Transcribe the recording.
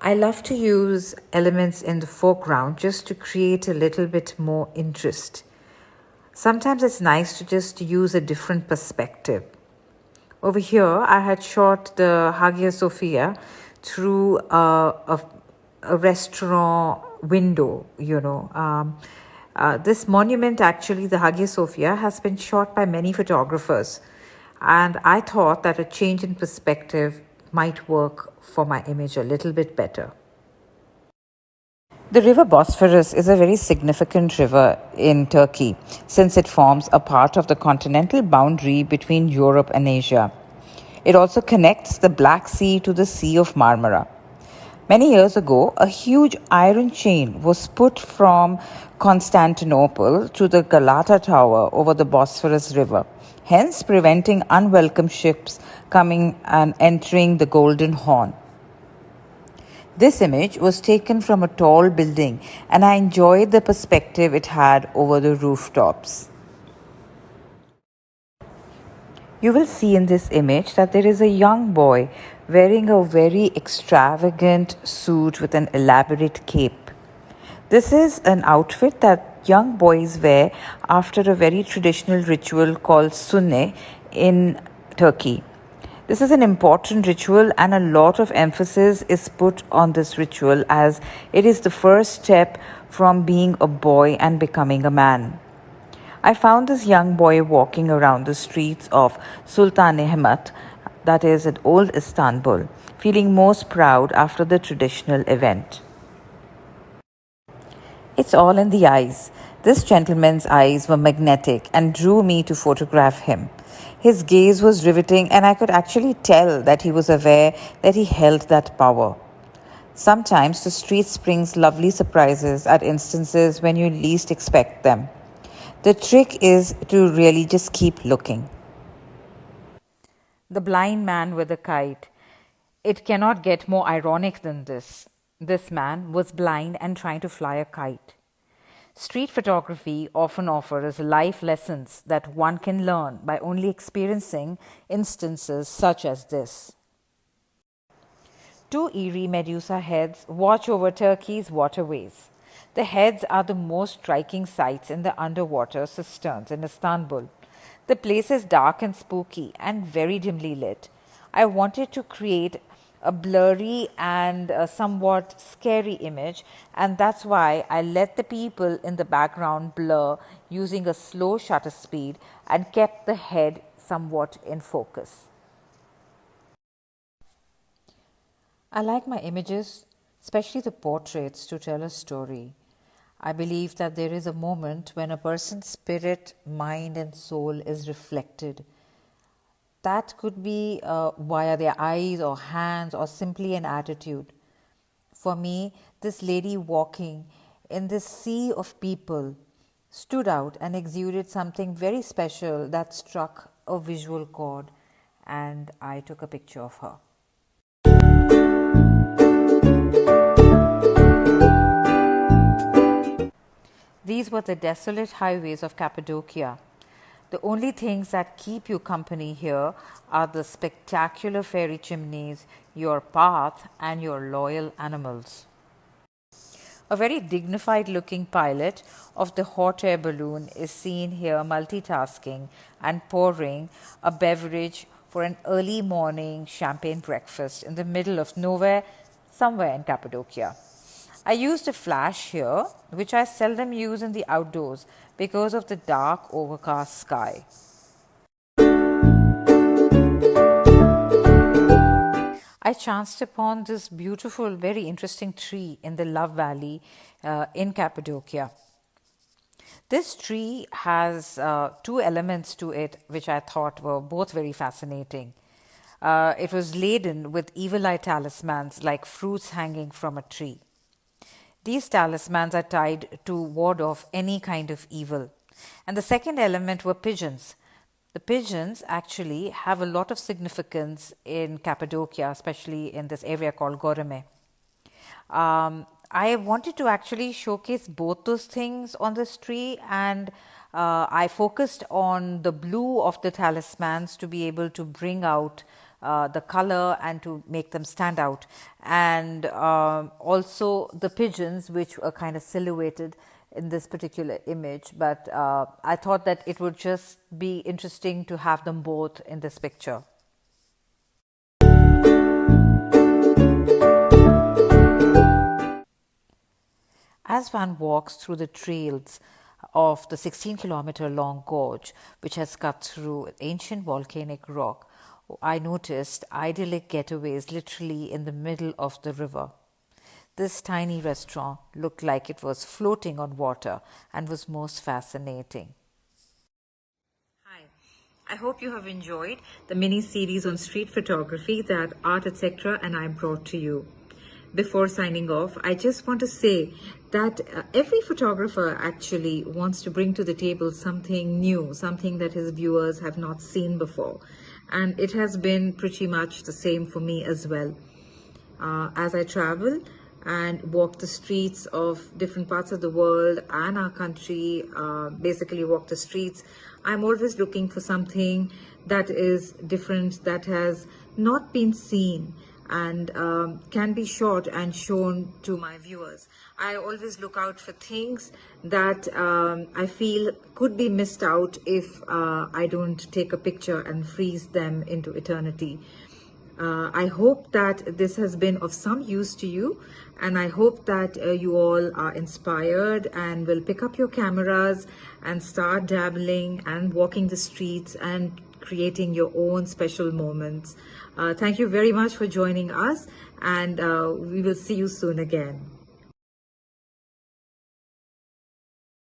I love to use elements in the foreground just to create a little bit more interest. Sometimes it's nice to just use a different perspective. Over here, I had shot the Hagia Sophia through a restaurant window, this monument, actually, the Hagia Sophia, has been shot by many photographers. And I thought that a change in perspective might work for my image a little bit better. The river Bosphorus is a very significant river in Turkey since it forms a part of the continental boundary between Europe and Asia. It also connects the Black Sea to the Sea of Marmara. Many years ago, a huge iron chain was put from Constantinople to the Galata Tower over the Bosphorus River, hence preventing unwelcome ships coming and entering the Golden Horn. This image was taken from a tall building, and I enjoyed the perspective it had over the rooftops. You will see in this image that there is a young boy wearing a very extravagant suit with an elaborate cape. This is an outfit that young boys wear after a very traditional ritual called sunne in Turkey. This is an important ritual, and a lot of emphasis is put on this ritual as it is the first step from being a boy and becoming a man. I found this young boy walking around the streets of Sultanahmet, that is at Old Istanbul, feeling most proud after the traditional event. It's all in the eyes. This gentleman's eyes were magnetic and drew me to photograph him. His gaze was riveting, and I could actually tell that he was aware that he held that power. Sometimes the street brings lovely surprises at instances when you least expect them. The trick is to really just keep looking. The blind man with a kite. It cannot get more ironic than this. This man was blind and trying to fly a kite. Street photography often offers life lessons that one can learn by only experiencing instances such as this. Two eerie Medusa heads watch over Turkey's waterways. The heads are the most striking sights in the underwater cisterns in Istanbul. The place is dark and spooky and very dimly lit. I wanted to create a blurry and somewhat scary image, and that's why I let the people in the background blur using a slow shutter speed and kept the head somewhat in focus. I like my images, especially the portraits, to tell a story. I believe that there is a moment when a person's spirit, mind, and soul is reflected. That could be via their eyes or hands or simply an attitude. For me, this lady walking in this sea of people stood out and exuded something very special that struck a visual chord, and I took a picture of her. These were the desolate highways of Cappadocia. The only things that keep you company here are the spectacular fairy chimneys, your path, and your loyal animals. A very dignified looking pilot of the hot air balloon is seen here multitasking and pouring a beverage for an early morning champagne breakfast in the middle of nowhere, somewhere in Cappadocia. I used a flash here, which I seldom use in the outdoors because of the dark, overcast sky. I chanced upon this beautiful, very interesting tree in the Love Valley in Cappadocia. This tree has two elements to it which I thought were both very fascinating. It was laden with evil eye talismans like fruits hanging from a tree. These talismans are tied to ward off any kind of evil. And the second element were pigeons. The pigeons actually have a lot of significance in Cappadocia, especially in this area called Goreme. I wanted to actually showcase both those things on this tree, and I focused on the blue of the talismans to be able to bring out the color and to make them stand out. And also the pigeons, which are kind of silhouetted in this particular image. But I thought that it would just be interesting to have them both in this picture. As one walks through the trails of the 16-kilometer long gorge, which has cut through ancient volcanic rock, I noticed idyllic getaways literally in the middle of the river. This tiny restaurant looked like it was floating on water and was most fascinating. Hi, I hope you have enjoyed the mini series on street photography that Art Etc. and I brought to you. Before signing off, I just want to say that every photographer actually wants to bring to the table something new, something that his viewers have not seen before. And it has been pretty much the same for me as well. As I travel and walk the streets of different parts of the world and our country, basically walk the streets, I'm always looking for something that is different, that has not been seen, and can be shot and shown to my viewers. I always look out for things that I feel could be missed out if I don't take a picture and freeze them into eternity. I hope that this has been of some use to you, and I hope that you all are inspired and will pick up your cameras and start dabbling and walking the streets and creating your own special moments. Thank you very much for joining us, and we will see you soon again.